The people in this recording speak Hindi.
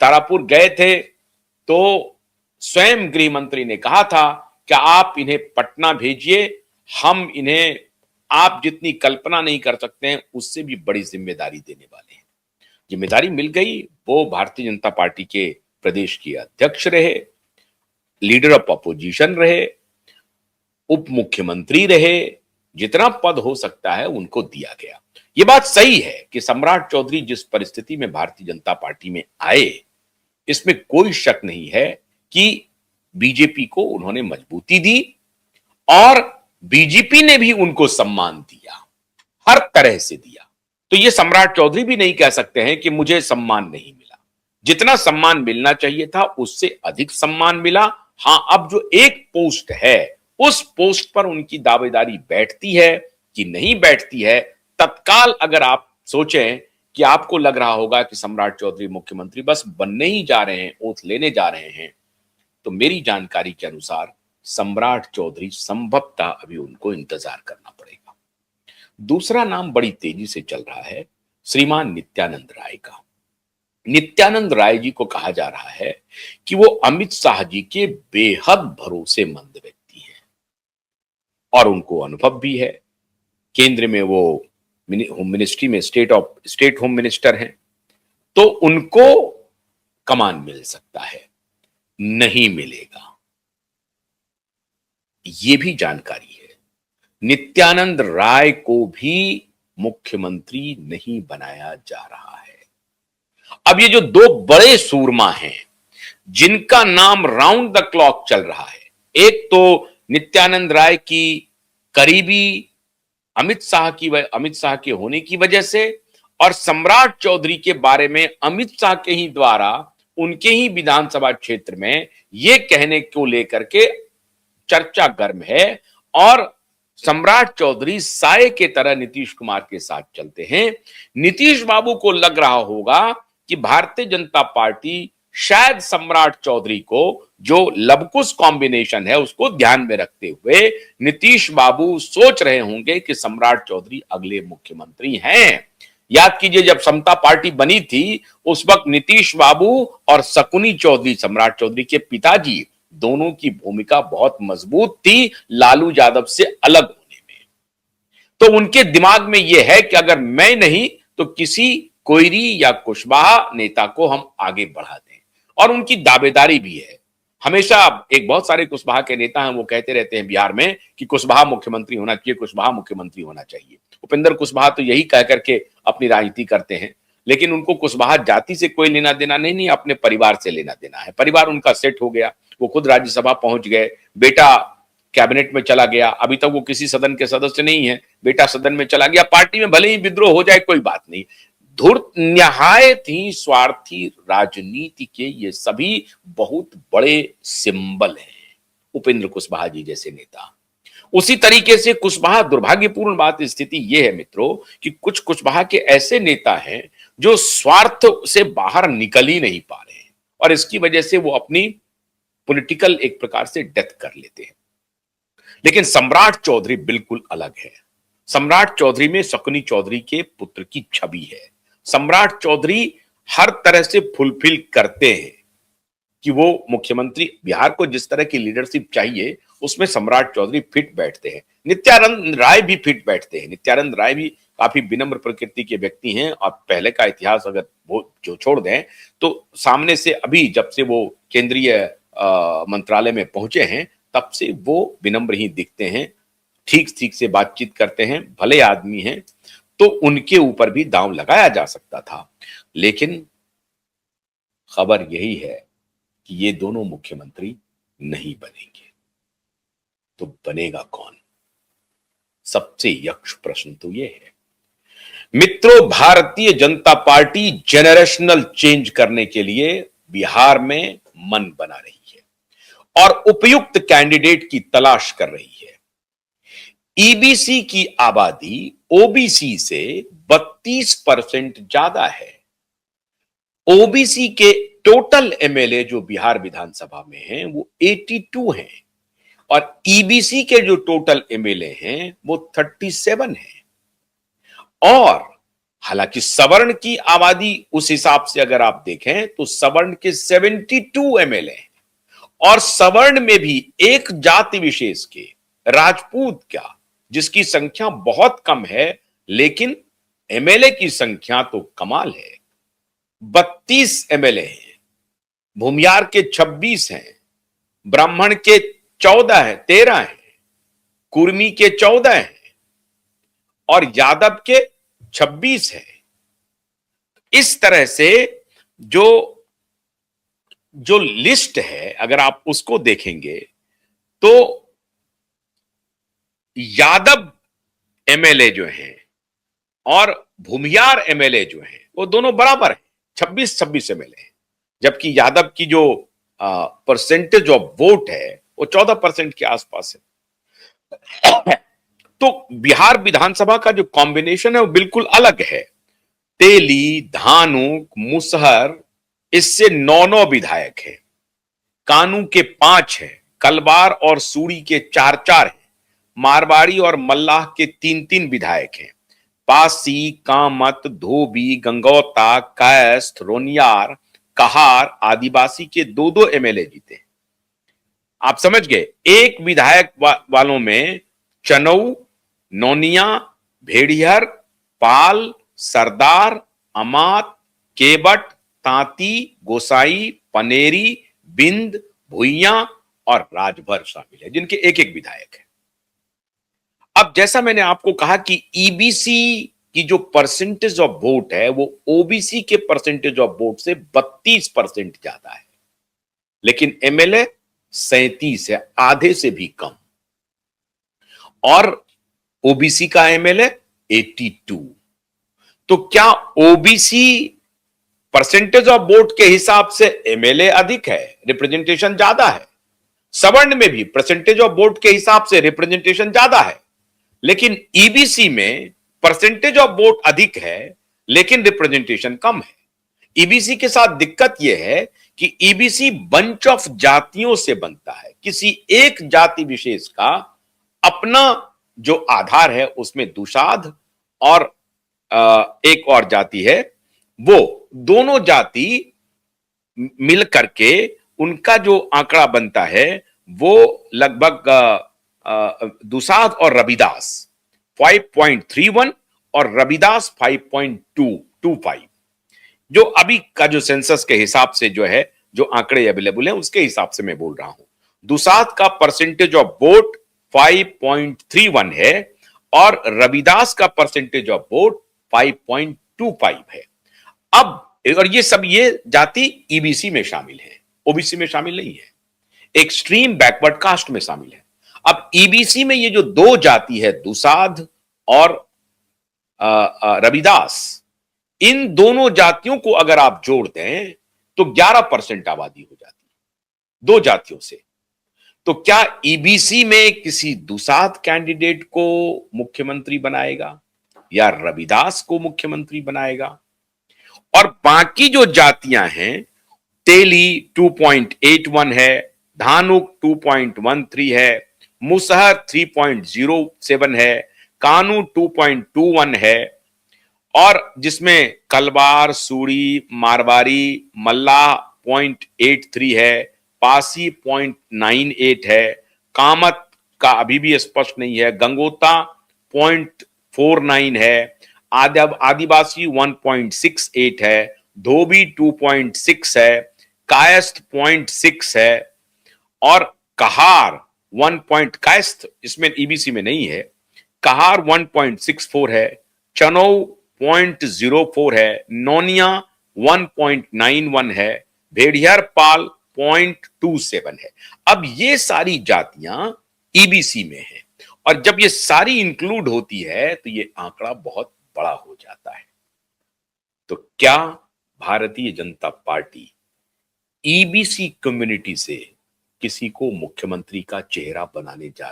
तारापुर गए थे तो स्वयं गृह मंत्री ने कहा था कि आप इन्हें पटना भेजिए, हम इन्हें आप जितनी कल्पना नहीं कर सकते हैं उससे भी बड़ी जिम्मेदारी देने वाले हैं। जिम्मेदारी मिल गई। वो भारतीय जनता पार्टी के प्रदेश के अध्यक्ष रहे, लीडर ऑफ अपोजिशन रहे, उप मुख्यमंत्री रहे, जितना पद हो सकता है उनको दिया गया। यह बात सही है कि सम्राट चौधरी जिस परिस्थिति में भारतीय जनता पार्टी में आए, इसमें कोई शक नहीं है कि बीजेपी को उन्होंने मजबूती दी और बीजेपी ने भी उनको सम्मान दिया, हर तरह से दिया। तो ये सम्राट चौधरी भी नहीं कह सकते हैं कि मुझे सम्मान नहीं मिला। जितना सम्मान मिलना चाहिए था उससे अधिक सम्मान मिला। हां, अब जो एक पोस्ट है उस पोस्ट पर उनकी दावेदारी बैठती है कि नहीं बैठती है, तत्काल अगर आप सोचें कि आपको लग रहा होगा कि सम्राट चौधरी मुख्यमंत्री बस बनने ही जा रहे हैं, ओथ लेने जा रहे हैं, तो मेरी जानकारी के अनुसार सम्राट चौधरी संभवतः अभी उनको इंतजार करना पड़ेगा। दूसरा नाम बड़ी तेजी से चल रहा है श्रीमान नित्यानंद राय का। नित्यानंद राय जी को कहा जा रहा है कि वो अमित शाह जी के बेहद भरोसेमंद व्यक्ति हैं और उनको अनुभव भी है। केंद्र में वो होम मिनिस्ट्री में स्टेट होम मिनिस्टर हैं, तो उनको कमान मिल सकता है। नहीं मिलेगा, ये भी जानकारी है। नित्यानंद राय को भी मुख्यमंत्री नहीं बनाया जा रहा है। अब ये जो दो बड़े सूरमा हैं जिनका नाम राउंड द क्लॉक चल रहा है, एक तो नित्यानंद राय की करीबी अमित शाह के होने की वजह से, और सम्राट चौधरी के बारे में अमित शाह के ही द्वारा उनके ही विधानसभा क्षेत्र में यह कहने को लेकर के चर्चा गर्म है। और सम्राट चौधरी साये के तरह नीतीश कुमार के साथ चलते हैं। नीतीश बाबू को लग रहा होगा कि भारतीय जनता पार्टी शायद सम्राट चौधरी को, जो लवकुश कॉम्बिनेशन है, उसको ध्यान में रखते हुए नीतीश बाबू सोच रहे होंगे कि सम्राट चौधरी अगले मुख्यमंत्री हैं। याद कीजिए, जब समता पार्टी बनी थी उस वक्त नीतीश बाबू और शकुनी चौधरी, सम्राट चौधरी के पिताजी, दोनों की भूमिका बहुत मजबूत थी लालू यादव से अलग होने में। तो उनके दिमाग में यह है कि अगर मैं नहीं तो किसी कोयरी या कुशवाहा नेता को हम आगे बढ़ा दें। और उनकी दावेदारी भी है। हमेशा एक बहुत सारे कुशवाहा के नेता हैं, वो कहते रहते हैं बिहार में कि कुशवाहा मुख्यमंत्री होना चाहिए, कुशवाहा मुख्यमंत्री होना चाहिए। उपेंद्र कुशवाहा तो यही कह करके अपनी राजनीति करते हैं, लेकिन उनको कुशवाहा जाति से कोई लेना देना नहीं, अपने परिवार से लेना देना है। परिवार उनका सेट हो गया, वो खुद राज्यसभा पहुंच गए, बेटा कैबिनेट में चला गया, अभी तक वो किसी सदन के सदस्य नहीं है, बेटा सदन में चला गया। पार्टी में भले ही विद्रोह हो जाए कोई बात नहीं। धूर्त, निहायत ही स्वार्थी राजनीति के ये सभी बहुत बड़े सिंबल हैं, उपेंद्र कुशवाहा जी जैसे नेता। उसी तरीके से कुशवाहा, दुर्भाग्यपूर्ण बात स्थिति यह है मित्रों कि कुछ कुशवाहा के ऐसे नेता हैं जो स्वार्थ से बाहर निकल ही नहीं पा रहे हैं और इसकी वजह से वो अपनी पॉलिटिकल एक प्रकार से डेथ कर लेते हैं। लेकिन सम्राट चौधरी बिल्कुल अलग है। सम्राट चौधरी में शकुनी चौधरी के पुत्र की छवि है। सम्राट चौधरी हर तरह से फुलफिल करते हैं कि वो मुख्यमंत्री, बिहार को जिस तरह की लीडरशिप चाहिए उसमें सम्राट चौधरी फिट बैठते हैं। नित्यानंद राय भी फिट बैठते हैं। नित्यानंद राय भी काफी विनम्र प्रकृति के व्यक्ति हैं और पहले का इतिहास अगर वो जो छोड़ दें तो सामने से अभी जब से वो केंद्रीय मंत्रालय में पहुंचे हैं तब से वो विनम्र ही दिखते हैं, ठीक ठीक से बातचीत करते हैं, भले आदमी हैं। तो उनके ऊपर भी दांव लगाया जा सकता था, लेकिन खबर यही है कि ये दोनों मुख्यमंत्री नहीं बनेंगे। तो बनेगा कौन? सबसे यक्ष प्रश्न तो ये है मित्रों, Bharatiya Janata party generational change करने के लिए बिहार में मन बना रही है और उपयुक्त कैंडिडेट की तलाश कर रही है। ईबीसी की आबादी ओबीसी से 32% ज्यादा है। ओबीसी के टोटल एमएलए जो बिहार विधानसभा में हैं वो 82 हैं और ईबीसी के जो टोटल एमएलए हैं वो 37 हैं। और हालांकि सवर्ण की आबादी उस हिसाब से अगर आप देखें तो सवर्ण के 72 एमएलए हैं, और सवर्ण में भी एक जाति विशेष के राजपूत क्या, जिसकी संख्या बहुत कम है, लेकिन एमएलए की संख्या तो कमाल है। 32 एमएलए हैं, भूमियार के 26 हैं, ब्राह्मण के 14 है, 13 हैं, कुर्मी के 14 हैं और यादव के 26 है। इस तरह से जो जो लिस्ट है अगर आप उसको देखेंगे तो यादव एमएलए जो हैं और भूमियार एमएलए जो हैं वो दोनों बराबर हैं, 26-26 एमएलए हैं, जबकि यादव की जो परसेंटेज ऑफ वोट है वो 14% के आसपास है। तो बिहार विधानसभा का जो कॉम्बिनेशन है वो बिल्कुल अलग है। तेली, धानुक, मुसहर, इससे 9 विधायक हैं, कानू के 5 हैं, कलवार और सूरी के 4 हैं, मारवाड़ी और मल्लाह के 3 विधायक हैं, पासी, कामत, धोबी, गंगौता, कायस्थ, रोनियार, कहार, आदिवासी के 2 एमएलए जीते हैं। आप समझ गए, एक विधायक वालों में चनऊ, नौनिया, भेड़िहर, पाल, सरदार, अमात, केवट, तांती, गोसाई, पनेरी, बिंद, भुइया और राजभर शामिल है, जिनके एक विधायक है। अब जैसा मैंने आपको कहा कि ईबीसी की जो परसेंटेज ऑफ वोट है वो ओबीसी के परसेंटेज ऑफ वोट से 32% ज्यादा है, लेकिन एमएलए 37 है, आधे से भी कम, और ओबीसी का एमएलए 82। तो क्या ओबीसी परसेंटेज ऑफ वोट के हिसाब से एमएलए अधिक है, रिप्रेजेंटेशन ज्यादा है? सवर्ण में भी परसेंटेज ऑफ वोट के हिसाब से रिप्रेजेंटेशन ज्यादा है, लेकिन ईबीसी में परसेंटेज ऑफ वोट अधिक है लेकिन रिप्रेजेंटेशन कम है। ईबीसी के साथ दिक्कत यह है कि ईबीसी बंच ऑफ जातियों से बनता है, किसी एक जाति विशेष का अपना जो आधार है उसमें दुसाध और एक और जाति है, वो दोनों जाति मिल करके उनका जो आंकड़ा बनता है वो लगभग दुसाध और रविदास 5.31 और रविदास 5.225, जो अभी का जो सेंसस के हिसाब से जो है, जो आंकड़े अवेलेबल हैं उसके हिसाब से मैं बोल रहा हूं। दुसाध का परसेंटेज ऑफ वोट 5.31 है और रविदास का परसेंटेज ऑफ वोट 5.25 है। अब और ये जाति ईबीसी में शामिल है, ओबीसी में शामिल नहीं है, एक्सट्रीम बैकवर्ड कास्ट में शामिल है। अब ईबीसी में ये जो 2 जाति है, दुसाध और रविदास, इन दोनों जातियों को अगर आप जोड़ दें तो 11% आबादी हो जाती है 2 जातियों से। तो क्या ईबीसी में किसी दुसाध कैंडिडेट को मुख्यमंत्री बनाएगा या रविदास को मुख्यमंत्री बनाएगा? और बाकी जो जातियां हैं, तेली 2.81 है, धानुक 2.13 है, मुसहर 3.07 है, कानू 2.21 है, और जिसमें कलवार, सूरी, मारवाड़ी, मल्लाह 0.83 है, पासी 0.98 है, कामत का अभी भी स्पष्ट नहीं है, गंगोता 0.49 है, आदिवासी 1.68 है, धोबी 2.6 है, कायस्थ 0.6 है, और कहार कायस्थ इसमें ईबीसी में नहीं है, कहार 1.64 है, चनऊ 0.04 है, नौनिया 1.91 है, भेड़िहर पाल 0.27 है। अब ये सारी जातियां ईबीसी में है, और जब ये सारी इंक्लूड होती है तो ये आंकड़ा बहुत बड़ा हो जाता है। तो क्या Bharatiya Janata party EBC community से किसी को मुख्यमंत्री का चेहरा बनाने जा